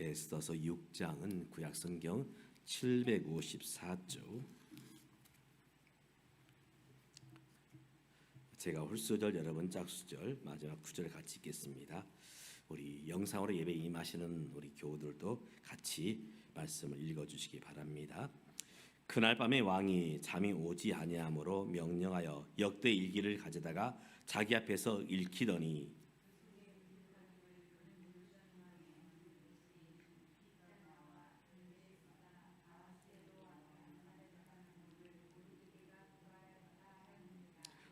에스더서 6장은 구약성경 754쪽. 제가 홀수절, 여러분 짝수절, 마지막 9절 같이 읽겠습니다. 우리 영상으로 예배 임하시는 우리 교우들도 같이 말씀을 읽어주시기 바랍니다. 그날 밤에 왕이 잠이 오지 아니하므로 명령하여 역대 일기를 가져다가 자기 앞에서 읽히더니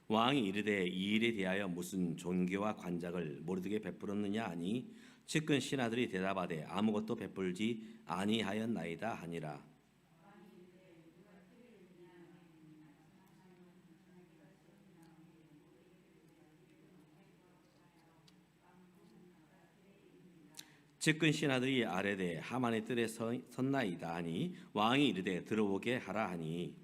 왕이 이르되 이 일에 대하여 무슨 존귀와 관작을 모르드게 베풀었느냐 하니 측근 신하들이 대답하되 아무것도 베풀지 아니하였나이다 하니라. 측근 신하들이 아뢰되 하만의 뜰에 섰나이다 하니 왕이 이르되 들어오게 하라 하니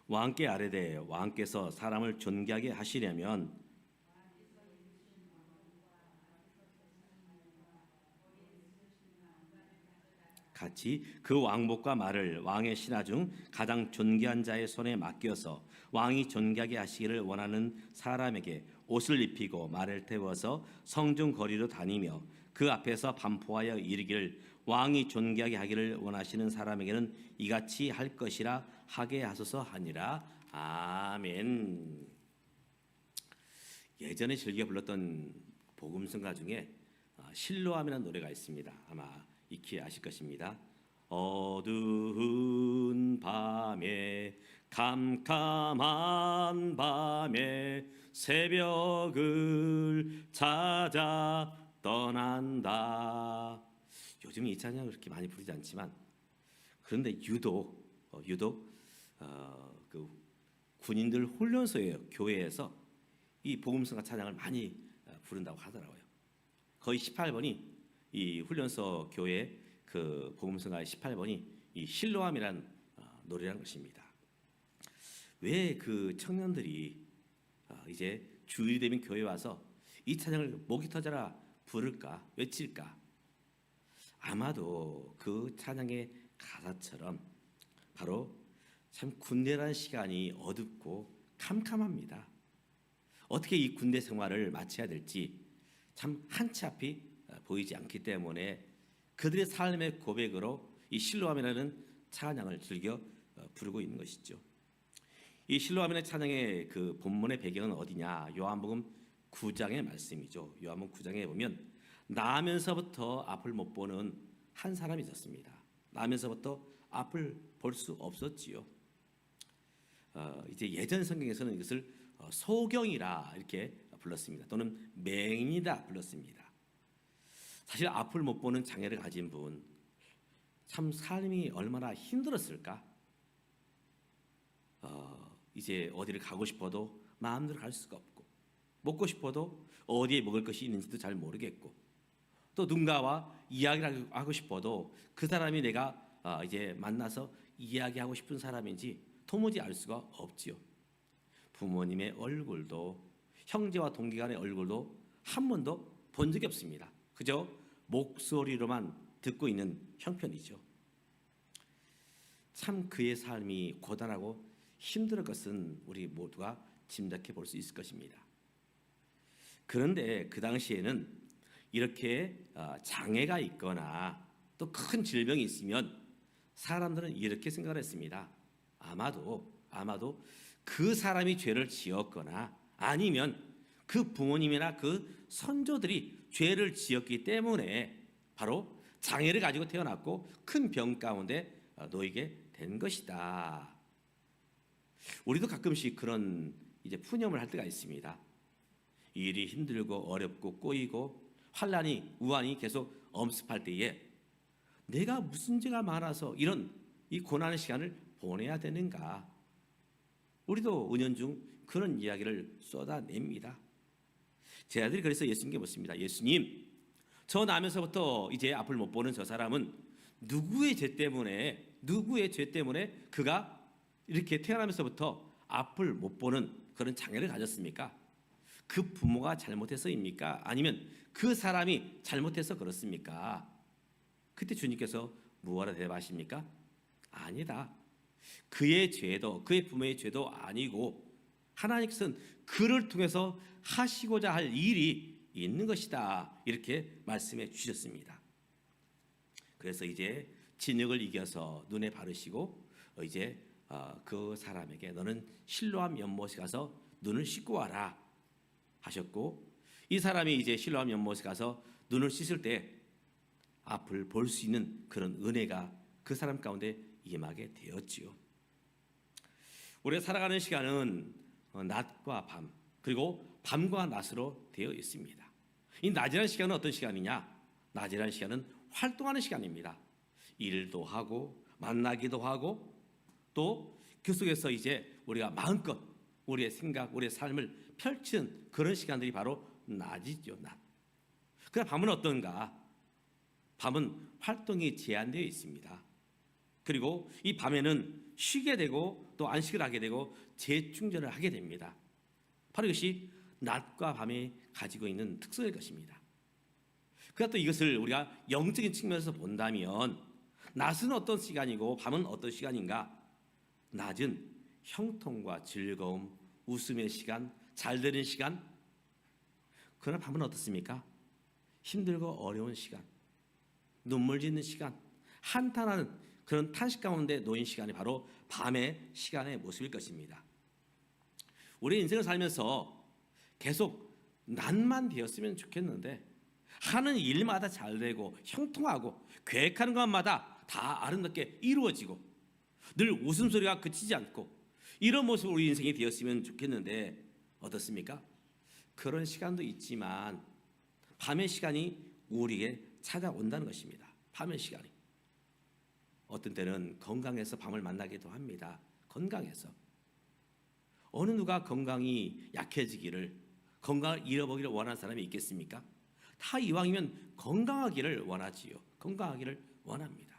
왕께 아뢰되 왕께서 사람을 존귀하게 하시려면 같이 그 왕복과 말을 왕의 신하 중 가장 존귀한 자의 손에 맡겨서 왕이 존귀하게 하시기를 원하는 사람에게 옷을 입히고 말을 태워서 성중 거리로 다니며 그 앞에서 반포하여 이르기를 왕이 존귀하게 하기를 원하시는 사람에게는 이같이 할 것이라 하게 하소서 하니라. 아멘. 예전에 즐겨 불렀던 복음성가 중에 실로암이라는 노래가 있습니다. 아마 익히 아실 것입니다. 어두운 밤에 캄캄한 밤에 새벽을 찾아 떠난다. 요즘 이 찬양을 그렇게 많이 부르지 않지만 그런데 유독 그 군인들 훈련소에 교회에서 이 복음성가 찬양을 많이 부른다고 하더라고요. 거의 18번이 이 훈련소 교회 그 복음성가의 18번이 이 실로암이라는 노래라는 것입니다. 왜 그 청년들이 이제 주일이 되면 교회 와서 이 찬양을 목이 터져라 부를까 외칠까? 아마도 그 찬양의 가사처럼 바로 참 군대라는 시간이 어둡고 캄캄합니다. 어떻게 이 군대 생활을 마쳐야 될지 참 한치 앞이 보이지 않기 때문에 그들의 삶의 고백으로 이 실로암이라는 찬양을 즐겨 부르고 있는 것이죠. 이 실로암이라는 찬양의 그 본문의 배경은 어디냐? 요한복음 9장의 말씀이죠. 요한복음 9장에 보면 나면서부터 앞을 못 보는 한 사람이 있었습니다. 나면서부터 앞을 볼 수 없었지요. 이제 예전 성경에서는 이것을 소경이라 이렇게 불렀습니다. 또는 맹인이다 불렀습니다. 사실 앞을 못 보는 장애를 가진 분, 참 삶이 얼마나 힘들었을까? 이제 어디를 가고 싶어도 마음대로 갈 수가 없고, 먹고 싶어도 어디에 먹을 것이 있는지도 잘 모르겠고, 또 누군가와 이야기를 하고 싶어도 그 사람이 내가 이제 만나서 이야기하고 싶은 사람인지 도무지 알 수가 없지요. 부모님의 얼굴도 형제와 동기 간의 얼굴도 한 번도 본 적이 없습니다. 그저 목소리로만 듣고 있는 형편이죠. 참 그의 삶이 고단하고 힘들 것은 우리 모두가 짐작해 볼 수 있을 것입니다. 그런데 그 당시에는 이렇게 장애가 있거나 또 큰 질병이 있으면 사람들은 이렇게 생각을 했습니다. 아마도 그 사람이 죄를 지었거나 아니면 그 부모님이나 그 선조들이 죄를 지었기 때문에 바로 장애를 가지고 태어났고 큰 병 가운데 놓이게 된 것이다. 우리도 가끔씩 그런 이제 푸념을 할 때가 있습니다. 일이 힘들고 어렵고 꼬이고 환난이 우환이 계속 엄습할 때에 내가 무슨 죄가 많아서 이런 이 고난의 시간을 보내야 되는가? 우리도 은연중 그런 이야기를 쏟아냅니다. 제 아들이 그래서 예수님께 묻습니다. 예수님, 저 나면서부터 이제 앞을 못 보는 저 사람은 누구의 죄 때문에 그가 이렇게 태어나면서부터 앞을 못 보는 그런 장애를 가졌습니까? 그 부모가 잘못해서입니까? 아니면 그 사람이 잘못해서 그렇습니까? 그때 주님께서 무엇라 대답하십니까? 아니다. 그의 죄도 그의 부모의 죄도 아니고 하나님께서는 그를 통해서 하시고자 할 일이 있는 것이다. 이렇게 말씀해 주셨습니다. 그래서 이제 진흙을 이겨서 눈에 바르시고 이제 그 사람에게 너는 실로암 연못에 가서 눈을 씻고 와라 하셨고, 이 사람이 이제 실로암 연못에 가서 눈을 씻을 때 앞을 볼 수 있는 그런 은혜가 그 사람 가운데 임하게 되었지요. 우리가 살아가는 시간은 낮과 밤 그리고 밤과 낮으로 되어 있습니다. 이 낮이라는 시간은 어떤 시간이냐? 낮이라는 시간은 활동하는 시간입니다. 일도 하고 만나기도 하고 또 그 속에서 이제 우리가 마음껏 우리의 생각, 우리의 삶을 펼치는 그런 시간들이 바로 낮이죠. 낮. 그러나 밤은 어떤가? 밤은 활동이 제한되어 있습니다. 그리고 이 밤에는 쉬게 되고 또 안식을 하게 되고 재충전을 하게 됩니다. 바로 이것이 낮과 밤이 가지고 있는 특성일 것입니다. 그러나 또 이것을 우리가 영적인 측면에서 본다면 낮은 어떤 시간이고 밤은 어떤 시간인가? 낮은 형통과 즐거움, 웃음의 시간, 잘 되는 시간. 그러나 밤은 어떻습니까? 힘들고 어려운 시간, 눈물 짓는 시간, 한탄하는 그런 탄식 가운데 놓인 시간이 바로 밤의 시간의 모습일 것입니다. 우리 인생을 살면서 계속 낮만 되었으면 좋겠는데 하는 일마다 잘 되고 형통하고 계획하는 것마다 다 아름답게 이루어지고 늘 웃음소리가 그치지 않고 이런 모습 우리 인생이 되었으면 좋겠는데 어떻습니까? 그런 시간도 있지만 밤의 시간이 우리에게 찾아온다는 것입니다. 밤의 시간이 어떤 때는 건강해서 밤을 만나기도 합니다. 건강해서 어느 누가 건강이 약해지기를, 건강을 잃어버리기를 원하는 사람이 있겠습니까? 다 이왕이면 건강하기를 원하지요. 건강하기를 원합니다.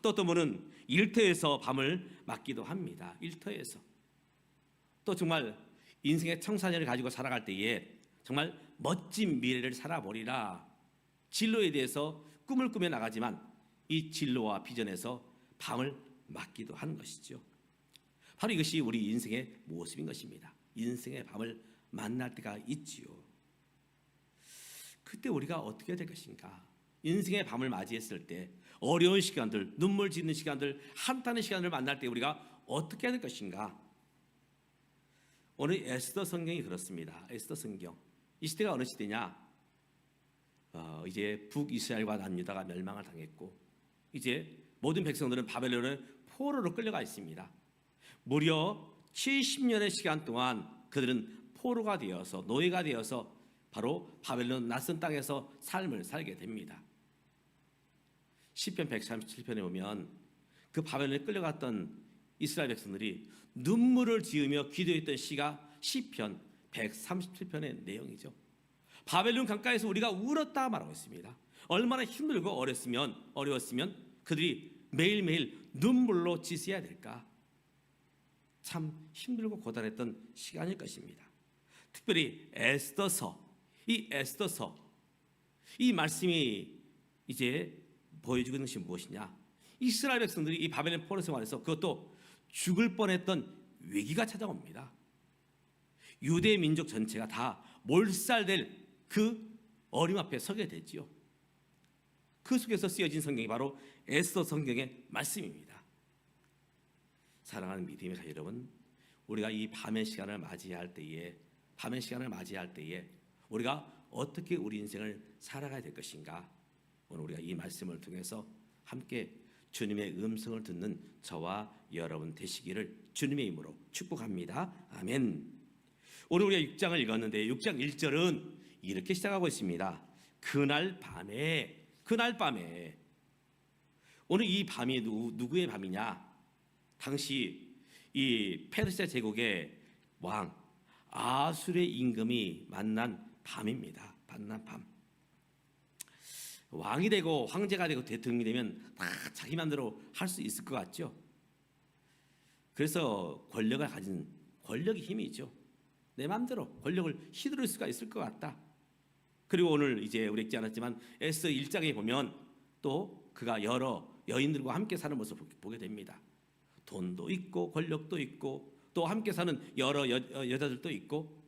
또 어떤 분은 일터에서 밤을 맞기도 합니다. 일터에서. 또 정말 인생의 청사년을 가지고 살아갈 때에 정말 멋진 미래를 살아보리라 진로에 대해서 꿈을 꾸며 나가지만 이 진로와 비전에서 밤을 맞기도 하는 것이죠. 바로 이것이 우리 인생의 모습인 것입니다. 인생의 밤을 만날 때가 있지요. 그때 우리가 어떻게 해야 될 것인가? 인생의 밤을 맞이했을 때 어려운 시간들, 눈물 짓는 시간들, 한탄의 시간을 만날 때 우리가 어떻게 해야 될 것인가? 오늘 에스더 성경이 그렇습니다. 에스더 성경. 이 시대가 어느 시대냐? 이제 북이스라엘과 남유다가 멸망을 당했고 이제 모든 백성들은 바벨론의 포로로 끌려가 있습니다. 무려 70년의 시간 동안 그들은 포로가 되어서 노예가 되어서 바로 바벨론 낯선 땅에서 삶을 살게 됩니다. 시편 137편에 보면 그 바벨론에 끌려갔던 이스라엘 백성들이 눈물을 지으며 기도했던 시가 시편 137편의 내용이죠. 바벨론 강가에서 우리가 울었다 말하고 있습니다. 얼마나 힘들고 어려웠으면 그들이 매일매일 눈물로 지새야 될까? 참 힘들고 고단했던 시간일 것입니다. 특별히 에스더서, 이 에스더서, 이 말씀이 이제 보여주고 있는 것이 무엇이냐? 이스라엘 백성들이 이 바벨론 포로 생활에서 그것도 죽을 뻔했던 위기가 찾아옵니다. 유대 민족 전체가 다 몰살될 그 어림 앞에 서게 되지요. 그 속에서 쓰여진 성경이 바로 에스더 성경의 말씀입니다. 사랑하는 믿음의 가족 여러분, 우리가 이 밤의 시간을 맞이할 때에 우리가 어떻게 우리 인생을 살아가야 될 것인가? 오늘 우리가 이 말씀을 통해서 함께 주님의 음성을 듣는 저와 여러분 되시기를 주님의 이름으로 축복합니다. 아멘. 오늘 우리가 6장을 읽었는데 6장 1절은 이렇게 시작하고 있습니다. 그날 밤에 오늘 이 밤이 누구의 밤이냐? 당시 이 페르시아 제국의 왕 아술의 임금이 만난 밤입니다. 만난 밤. 왕이 되고 황제가 되고 대통령이 되면 다 자기 마음대로 할 수 있을 것 같죠. 그래서 권력을 가진 권력의 힘이 있죠. 내 마음대로 권력을 휘두를 수가 있을 것 같다. 그리고 오늘 이제 우리 읽지 않았지만 에스더 1장에 보면 또 그가 여러 여인들과 함께 사는 모습을 보게 됩니다. 돈도 있고 권력도 있고 또 함께 사는 여러 여자들도 있고,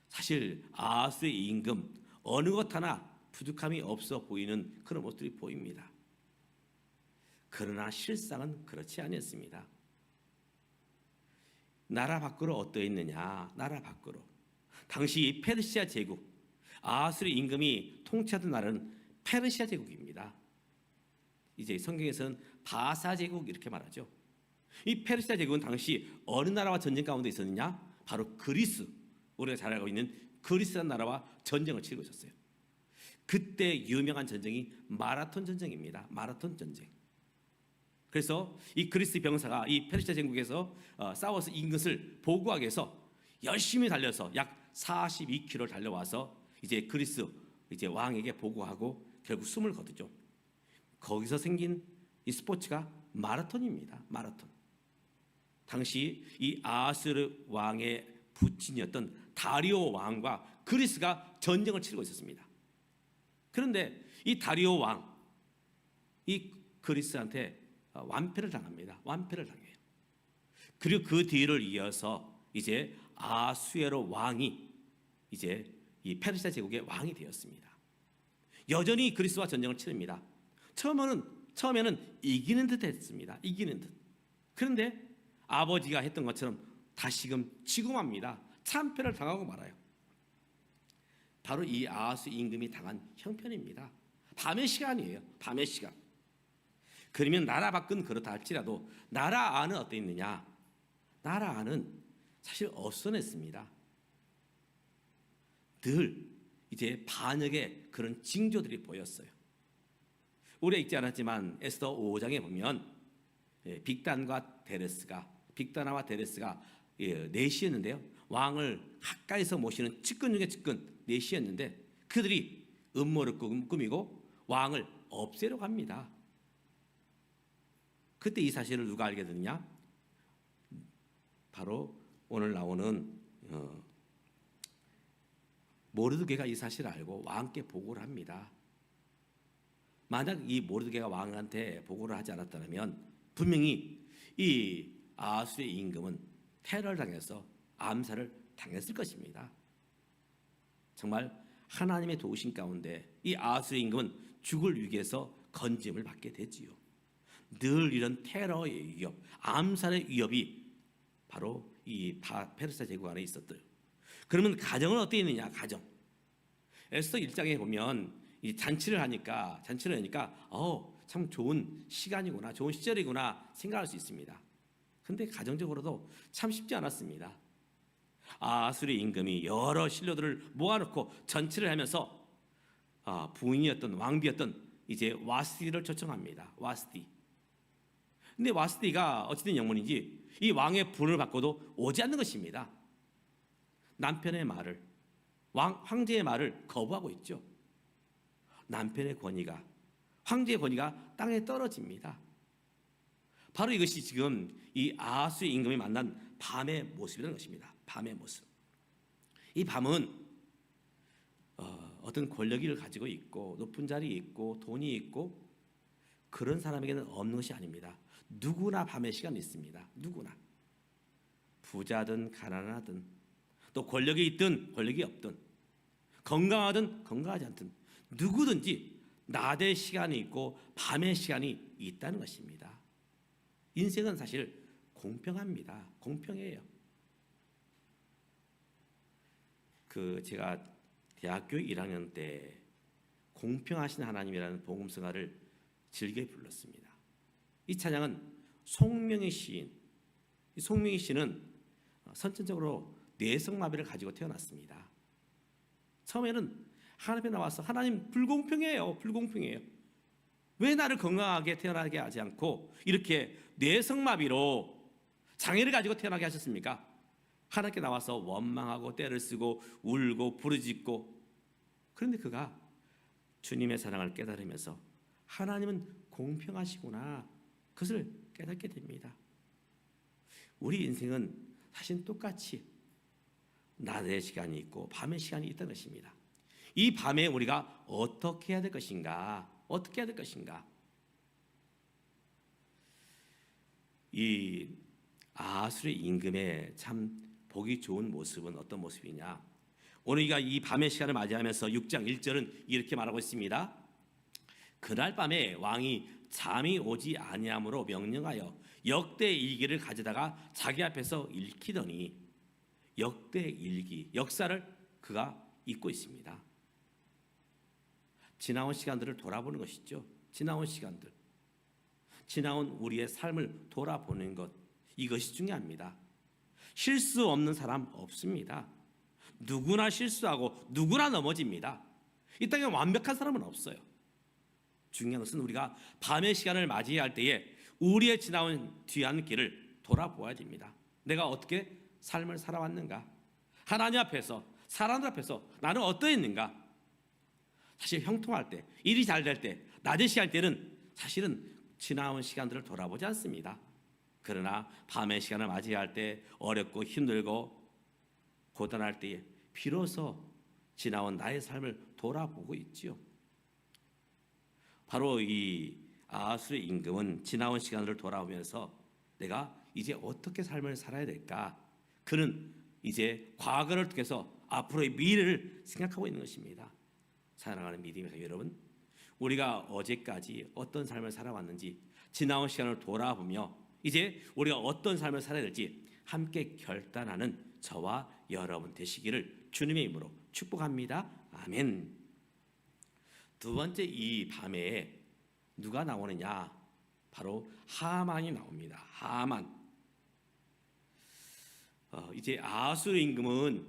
사실 아하스의 임금 어느 것 하나 부족함이 없어 보이는 그런 모습이 보입니다. 그러나 실상은 그렇지 않았습니다. 나라 밖으로 어떠했느냐? 나라 밖으로 당시 페르시아 제국, 아하스의 임금이 통치하던 나라는 페르시아 제국입니다. 이제 성경에서는 바사 제국 이렇게 말하죠. 이 페르시아 제국은 당시 어느 나라와 전쟁 가운데 있었느냐? 바로 그리스, 우리가 잘 알고 있는 그리스라는 나라와 전쟁을 치르고 있었어요. 그때 유명한 전쟁이 마라톤 전쟁입니다. 마라톤 전쟁. 그래서 이 그리스 병사가 이 페르시아 제국에서 싸워서 이긴 것을 보고하기 위해서 열심히 달려서 약 42km를 달려와서 이제 그리스 이제 왕에게 보고하고 결국 숨을 거두죠. 거기서 생긴 이 스포츠가 마라톤입니다. 마라톤. 당시 이 아하스르 왕의 부친이었던 다리오 왕과 그리스가 전쟁을 치르고 있었습니다. 그런데 이 다리오 왕, 이 그리스한테 완패를 당합니다. 완패를 당해요. 그리고 그 뒤를 이어서 이제 아수에로 왕이 이제 이 페르시아 제국의 왕이 되었습니다. 여전히 그리스와 전쟁을 치릅니다. 처음에는 이기는 듯 했습니다. 이기는 듯. 그런데 아버지가 했던 것처럼 다시금 지고 맙니다. 참패를 당하고 말아요. 바로 이 아하스 임금이 당한 형편입니다. 밤의 시간이에요. 밤의 시간. 그러면 나라 밖은 그렇다 할지라도 나라 안은 어떠했느냐? 나라 안은 사실 어수선했습니다. 늘 이제 반역의 그런 징조들이 보였어요. 우리 읽지 않았지만 에스더 5장에 보면 빅다나와 데레스가 넷이었는데요. 왕을 가까이서 모시는 측근 중에 측근 넷이었는데 그들이 음모를 꾸미고 왕을 없애려고 합니다. 그때 이 사실을 누가 알게 되느냐? 바로 오늘 나오는 모르드게가 이 사실을 알고 왕께 보고를 합니다. 만약 이 모르드게가 왕한테 보고를 하지 않았다면 분명히 이 아하스의 임금은 테러를 당해서 암살을 당했을 것입니다. 정말 하나님의 도우심 가운데 이 아하스의 임금은 죽을 위기에서 건짐을 받게 되지요. 늘 이런 테러의 위협, 암살의 위협이 바로 이 페르시아 제국 안에 있었대요. 그러면 가정은 어떻게 있느냐? 가정. 에스더 1장에 보면 이 잔치를 하니까 참 좋은 시간이구나, 좋은 시절이구나 생각할 수 있습니다. 근데 가정적으로도 참 쉽지 않았습니다. 아하스의 임금이 여러 신료들을 모아놓고 잔치를 하면서 부인이었던 왕비였던 이제 와스디를 초청합니다. 와스디. 근데 와스디가 어찌된 영문인지 이 왕의 분을 받고도 오지 않는 것입니다. 남편의 말을, 황제의 말을 거부하고 있죠. 남편의 권위가, 황제의 권위가 땅에 떨어집니다. 바로 이것이 지금 이 아하스의 임금이 만난 밤의 모습이라는 것입니다. 밤의 모습. 이 밤은 어떤 권력을 가지고 있고 높은 자리에 있고 돈이 있고 그런 사람에게는 없는 것이 아닙니다. 누구나 밤의 시간이 있습니다. 누구나. 부자든 가난하든 또 권력이 있든 권력이 없든 건강하든 건강하지 않든 누구든지 낮의 시간이 있고 밤의 시간이 있다는 것입니다. 인생은 사실 공평합니다. 공평해요. 제가 대학교 1학년 때 공평하신 하나님이라는 복음성가를 즐겨 불렀습니다. 이 찬양은 송명희 시인. 이 송명희 씨는 선천적으로 뇌성마비를 가지고 태어났습니다. 처음에는 하나님에 나와서 하나님 불공평해요. 불공평해요. 왜 나를 건강하게 태어나게 하지 않고 이렇게 뇌성마비로 장애를 가지고 태어나게 하셨습니까? 하나님께 나와서 원망하고 떼를 쓰고 울고 부르짖고, 그런데 그가 주님의 사랑을 깨달으면서 하나님은 공평하시구나, 그것을 깨닫게 됩니다. 우리 인생은 사실 똑같이 낮의 시간이 있고 밤의 시간이 있다는 것입니다. 이 밤에 우리가 어떻게 해야 될 것인가? 어떻게 해야 될 것인가? 이 아하술의 임금의 참 보기 좋은 모습은 어떤 모습이냐? 오늘 우리가 이 밤의 시간을 맞이하면서 6장 1절은 이렇게 말하고 있습니다. 그날 밤에 왕이 잠이 오지 아니함으로 명령하여 역대 일기를 가져다가 자기 앞에서 읽히더니, 역대 일기, 역사를 그가 읽고 있습니다. 지나온 시간들을 돌아보는 것이죠. 지나온 시간들, 지나온 우리의 삶을 돌아보는 것, 이것이 중요합니다. 실수 없는 사람 없습니다. 누구나 실수하고 누구나 넘어집니다. 이 땅에 완벽한 사람은 없어요. 중요한 것은 우리가 밤의 시간을 맞이할 때에 우리의 지나온 뒤한 길을 돌아보아야 됩니다. 내가 어떻게 삶을 살아왔는가? 하나님 앞에서, 사람들 앞에서 나는 어떠했는가? 사실 형통할 때, 일이 잘 될 때, 낮의 시간 때는 사실은 지나온 시간들을 돌아보지 않습니다. 그러나 밤의 시간을 맞이할 때, 어렵고 힘들고 고단할 때에 비로소 지나온 나의 삶을 돌아보고 있지요. 바로 이 아하술의 임금은 지나온 시간을 돌아보면서 내가 이제 어떻게 삶을 살아야 될까? 그는 이제 과거를 통해서 앞으로의 미래를 생각하고 있는 것입니다. 사랑하는 믿음의 여러분, 우리가 어제까지 어떤 삶을 살아왔는지 지나온 시간을 돌아보며 이제 우리가 어떤 삶을 살아야 될지 함께 결단하는 저와 여러분 되시기를 주님의 이름으로 축복합니다. 아멘. 두 번째, 이 밤에 누가 나오느냐? 바로 하만이 나옵니다. 하만. 이제 아하수르 임금은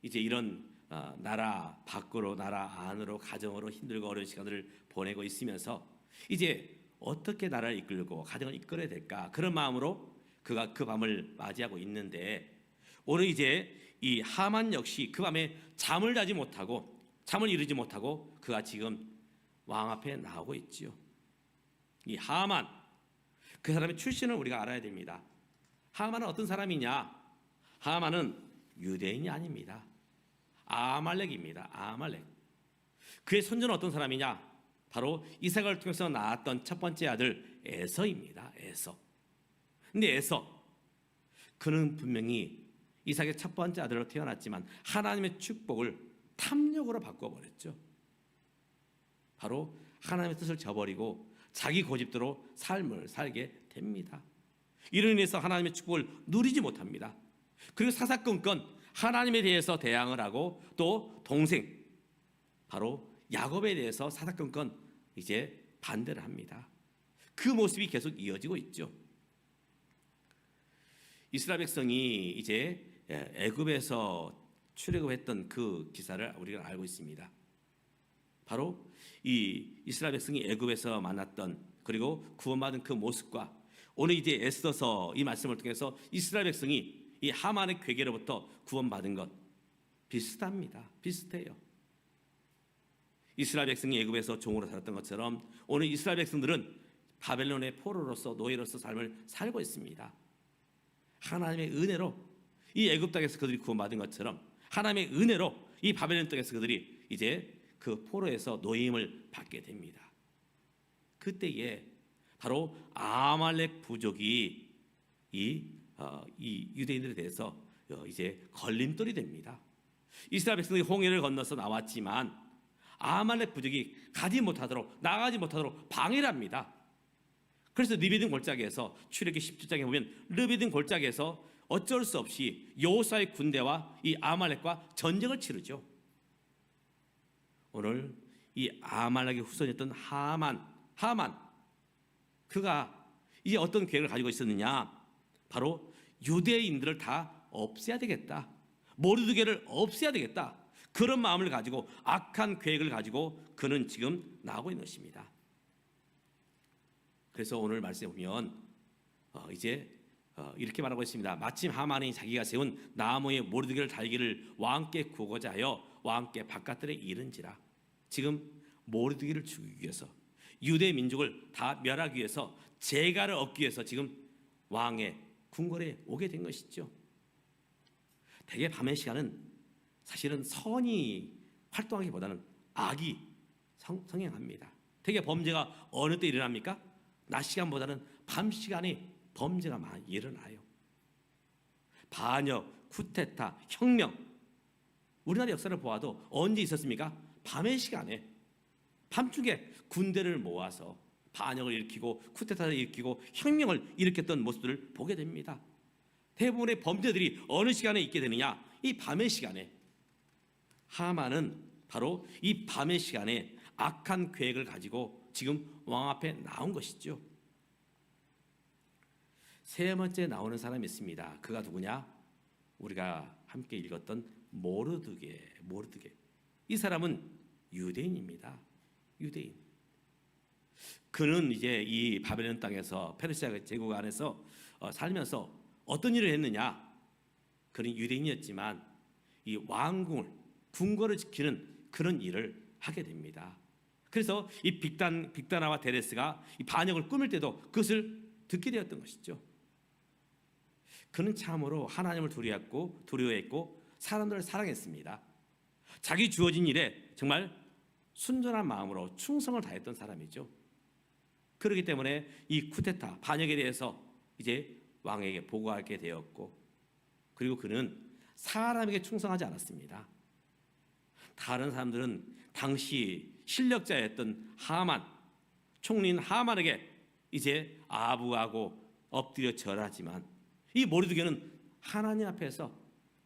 이제 이런 나라 밖으로, 나라 안으로, 가정으로 힘들고 어려운 시간들을 보내고 있으면서 이제 어떻게 나라를 이끌고 가정을 이끌어야 될까? 그런 마음으로 그가 그 밤을 맞이하고 있는데, 오늘 이제 이 하만 역시 그 밤에 잠을 자지 못하고, 잠을 이루지 못하고 그가 지금 왕 앞에 나오고 있지요. 이 하만, 그 사람의 출신을 우리가 알아야 됩니다. 하만은 어떤 사람이냐? 하만은 유대인이 아닙니다. 아말렉입니다. 아말렉. 그의 손자는 어떤 사람이냐? 바로 이삭을 통해서 낳았던 첫 번째 아들 에서입니다. 에서. 근데 에서, 그는 분명히 이삭의 첫 번째 아들로 태어났지만 하나님의 축복을 탐욕으로 바꿔버렸죠. 바로 하나님의 뜻을 저버리고 자기 고집대로 삶을 살게 됩니다. 이로 인해서 하나님의 축복을 누리지 못합니다. 그리고 사사건건 하나님에 대해서 대항을 하고, 또 동생 바로 야곱에 대해서 사사건건 이제 반대를 합니다. 그 모습이 계속 이어지고 있죠. 이스라엘 백성이 이제 애굽에서 출애굽했던 그 기사를 우리가 알고 있습니다. 바로 이 이스라엘 백성이 애굽에서 만났던, 그리고 구원받은 그 모습과 오늘 이제 에스더서 이 말씀을 통해서 이스라엘 백성이 이 하만의 괴계로부터 구원받은 것 비슷합니다. 비슷해요. 이스라엘 백성이 애굽에서 종으로 살았던 것처럼 오늘 이스라엘 백성들은 바벨론의 포로로서, 노예로서 삶을 살고 있습니다. 하나님의 은혜로 이 애굽 땅에서 그들이 구원받은 것처럼 하나님의 은혜로 이 바벨론 땅에서 그들이 이제 그 포로에서 노예임을 받게 됩니다. 그때에 바로 아말렉 부족이 이 유대인들에 대해서 이제 걸림돌이 됩니다. 이스라엘 백성들이 홍해를 건너서 나왔지만 아말렉 부족이 가지 못하도록, 나가지 못하도록 방해를 합니다. 그래서 르비딤 골짜기에서, 출애굽기 17장에 보면 르비딤 골짜기에서 어쩔 수 없이 여호수아의 군대와 이 아말렉과 전쟁을 치르죠. 오늘 이 아말렉의 후손이었던 하만, 그가 이제 어떤 계획을 가지고 있었느냐? 바로 유대인들을 다 없애야 되겠다, 모르드게를 없애야 되겠다, 그런 마음을 가지고, 악한 계획을 가지고 그는 지금 나오고 있는 것입니다. 그래서 오늘 말씀에 보면 이제 이렇게 말하고 있습니다. 마침 하만이 자기가 세운 나무의 모르드게를 달기를 왕께 구고자 하여 왕께 바깥들에 이른지라. 지금 모르드게를 죽이기 위해서, 유대 민족을 다 멸하기 위해서, 재가를 얻기 위해서 지금 왕의 궁궐에 오게 된 것이죠. 대개 밤의 시간은 사실은 선이 활동하기보다는 악이 성행합니다. 대개 범죄가 어느 때 일어납니까? 낮 시간보다는 밤 시간에 범죄가 많이 일어나요. 반역, 쿠데타, 혁명, 우리나라 역사를 보아도 언제 있었습니까? 밤의 시간에, 밤중에 군대를 모아서 반역을 일으키고 쿠데타를 일으키고 혁명을 일으켰던 모습들을 보게 됩니다. 대부분의 범죄들이 어느 시간에 있게 되느냐? 이 밤의 시간에. 하만은 바로 이 밤의 시간에 악한 계획을 가지고 지금 왕 앞에 나온 것이죠. 세 번째 나오는 사람이 있습니다. 그가 누구냐? 우리가 함께 읽었던 모르드게. 이 사람은 유대인입니다. 유대인. 그는 이제 이 바벨론 땅에서 페르시아 제국 안에서 살면서 어떤 일을 했느냐? 그는 유대인이었지만 이 왕궁을, 궁궐을 지키는 그런 일을 하게 됩니다. 그래서 이 빅다나와 데레스가 이 반역을 꾸밀 때도 그것을 듣게 되었던 것이죠. 그는 참으로 하나님을 두려워했고 사람들을 사랑했습니다. 자기 주어진 일에 정말 순전한 마음으로 충성을 다했던 사람이죠. 그렇기 때문에 이 쿠데타, 반역에 대해서 이제 왕에게 보고하게 되었고, 그리고 그는 사람에게 충성하지 않았습니다. 다른 사람들은 당시 실력자였던 하만, 총리인 하만에게 이제 아부하고 엎드려 절하지만 이 모르드게는 하나님 앞에서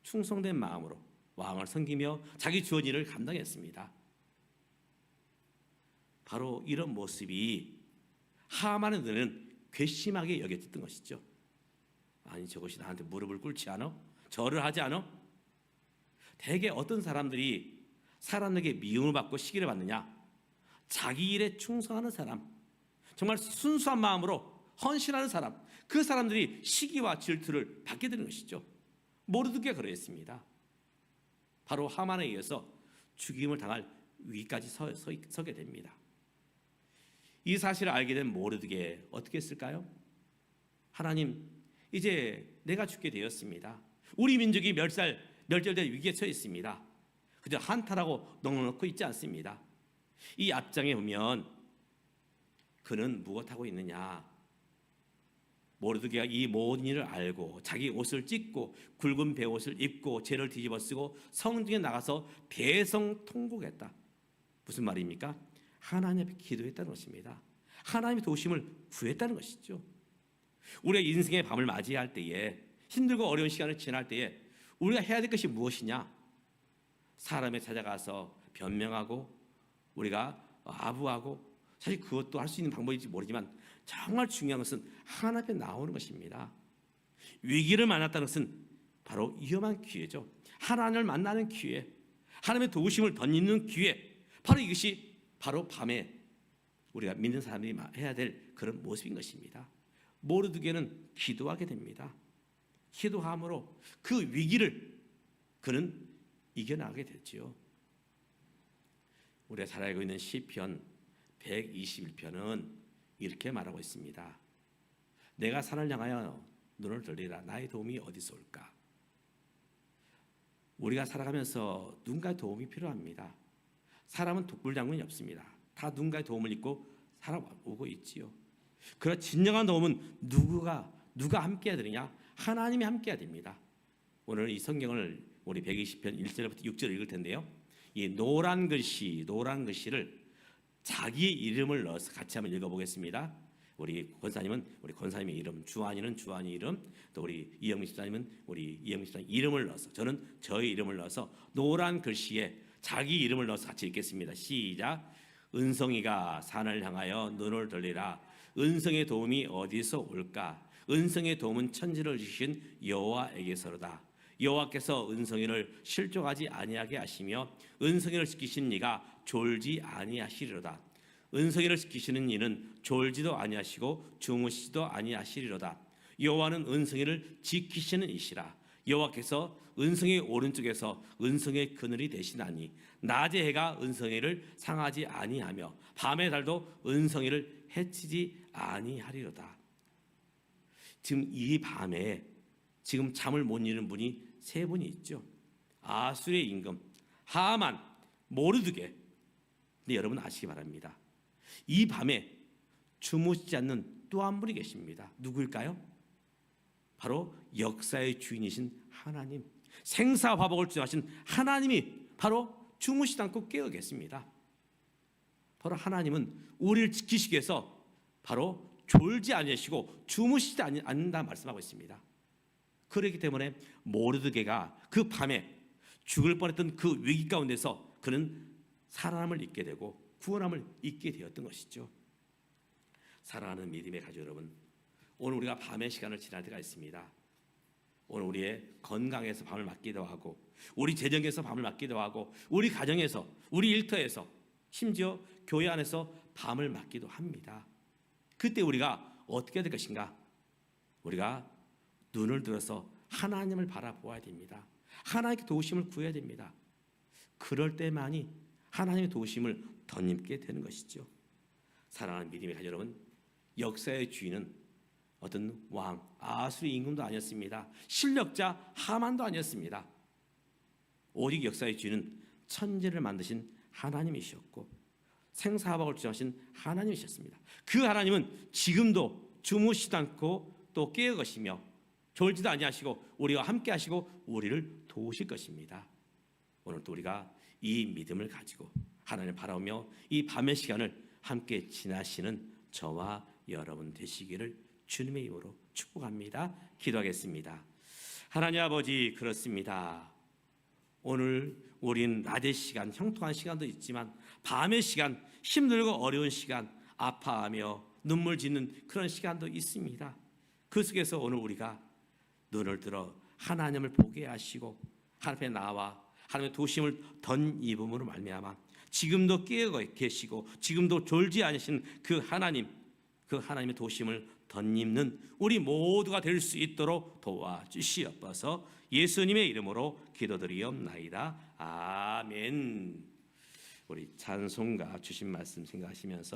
충성된 마음으로 왕을 섬기며 자기 주어진 일을 감당했습니다. 바로 이런 모습이 하만의 눈에는 괘씸하게 여겨졌던 것이죠. 아니, 저것이 나한테 무릎을 꿇지 않아? 절을 하지 않아? 대개 어떤 사람들이 사람에게 미움을 받고 시기를 받느냐? 자기 일에 충성하는 사람, 정말 순수한 마음으로 헌신하는 사람, 그 사람들이 시기와 질투를 받게 되는 것이죠. 모르드게가 그러했습니다. 바로 하만에 의해서 죽임을 당할 위기까지 서게 됩니다. 이 사실을 알게 된 모르드게 어떻게 했을까요? 하나님, 이제 내가 죽게 되었습니다. 우리 민족이 멸절될 위기에 처해 있습니다. 그저 한탄하고 넉넉놓고 있지 않습니다. 이 앞장에 보면 그는 무엇하고 있느냐? 모르드게가 이 모든 일을 알고 자기 옷을 찢고 굵은 베옷을 입고 죄를 뒤집어 쓰고 성중에 나가서 대성통곡했다. 무슨 말입니까? 하나님 앞에 기도했다는 것입니다. 하나님의 도우심을 구했다는 것이죠. 우리가 인생의 밤을 맞이할 때에, 힘들고 어려운 시간을 지날 때에 우리가 해야 될 것이 무엇이냐? 사람에 찾아가서 변명하고 우리가 아부하고, 사실 그것도 할 수 있는 방법인지 모르지만 정말 중요한 것은 하나님 앞에 나오는 것입니다. 위기를 만났다는 것은 바로 위험한 기회죠. 하나님을 만나는 기회, 하나님의 도우심을 덧입는 기회, 바로 이것이 바로 밤에 우리가 믿는 사람들이 해야 될 그런 모습인 것입니다. 모르드게는 기도하게 됩니다. 기도함으로 그 위기를 그는 이겨나가게 됐지요. 우리가 잘 알고 있는 시편 121편은 이렇게 말하고 있습니다. 내가 산을 향하여 눈을 들리라. 나의 도움이 어디서 올까? 우리가 살아가면서 누군가의 도움이 필요합니다. 사람은 독불장군이 없습니다. 다 누군가의 도움을 입고 살아오고 있지요. 그러나 진정한 도움은 누가 함께 해야 되느냐? 하나님이 함께 해야 됩니다. 오늘 이 성경을 우리 120편 1절부터 6절 읽을 텐데요. 이 노란 글씨를 자기의 이름을 넣어서 같이 한번 읽어보겠습니다. 우리 권사님의 이름, 주한이는 주한이 이름, 또 우리 이영미 집사님은 우리 이영미 집사님 이름을 넣어서, 저는 저의 이름을 넣어서 노란 글씨에 자기 이름을 넣어서 같이 읽겠습니다. 시작. 은성이가 산을 향하여 눈을 돌리라. 은성의 도움이 어디서 올까? 은성의 도움은 천지를 지신 여호와에게서로다. 여호와께서 은성이를 실족하지 아니하게 하시며 은성이를 지키신 이가 졸지 아니하시리로다. 은성이를 지키시는 이는 졸지도 아니하시고 주무시지도 아니하시리로다. 여호와는 은성이를 지키시는 이시라. 여호와께서 은성의 오른쪽에서 은성의 그늘이 되시나니 낮의 해가 은성이를 상하지 아니하며 밤의 달도 은성이를 해치지 아니하리로다. 지금 이 밤에 지금 잠을 못 이루는 분이 세 분이 있죠. 아수르의 임금, 하만, 모르드게. 근데 여러분 아시기 바랍니다. 이 밤에 주무시지 않는 또 한 분이 계십니다. 누구일까요? 바로 역사의 주인이신 하나님, 생사화복을 주장하신 하나님이 바로 주무시지 않고 깨어 계십니다. 바로 하나님은 우리를 지키시기 위해서 바로 졸지 아니하시고 주무시지 않는다 말씀하고 있습니다. 그렇기 때문에 모르드게가 그 밤에 죽을 뻔했던 그 위기 가운데서 그는 살아남을 잊게 되고 구원함을 잊게 되었던 것이죠. 사랑하는 믿음의 가족 여러분, 오늘 우리가 밤의 시간을 지날 때가 있습니다. 오늘 우리의 건강에서 밤을 맞기도 하고, 우리 재정에서 밤을 맞기도 하고, 우리 가정에서, 우리 일터에서, 심지어 교회 안에서 밤을 맞기도 합니다. 그때 우리가 어떻게 될 것인가? 우리가 눈을 들어서 하나님을 바라보아야 됩니다. 하나님께 도우심을 구해야 됩니다. 그럴 때만이 하나님의 도우심을 덧입게 되는 것이죠. 사랑하는 믿음의 가족 여러분, 역사의 주인은 어떤 왕, 아수르 임금도 아니었습니다. 실력자 하만도 아니었습니다. 오직 역사의 주인은 천지를 만드신 하나님이셨고 생사화복을 주장하신 하나님이셨습니다. 그 하나님은 지금도 주무시지 않고 또 깨어 계시며 졸지도 아니하시고 우리와 함께 하시고 우리를 도우실 것입니다. 오늘 또 우리가 이 믿음을 가지고 하나님을 바라보며 이 밤의 시간을 함께 지나시는 저와 여러분 되시기를 주님의 이름으로 축복합니다. 기도하겠습니다. 하나님 아버지, 그렇습니다. 오늘 우린 낮의 시간, 형통한 시간도 있지만 밤의 시간, 힘들고 어려운 시간, 아파하며 눈물 짓는 그런 시간도 있습니다. 그 속에서 오늘 우리가 눈을 들어 하나님을 보게 하시고 하나님 앞에 나와 하나님의 도심을 덧입음으로 말미암아 지금도 깨어 계시고 지금도 졸지 않으신 그 하나님, 그 하나님의 도심을 덧입는 우리 모두가 될 수 있도록 도와주시옵소서. 예수님의 이름으로 기도드리옵나이다. 아멘. 우리 찬송가 주신 말씀 생각하시면서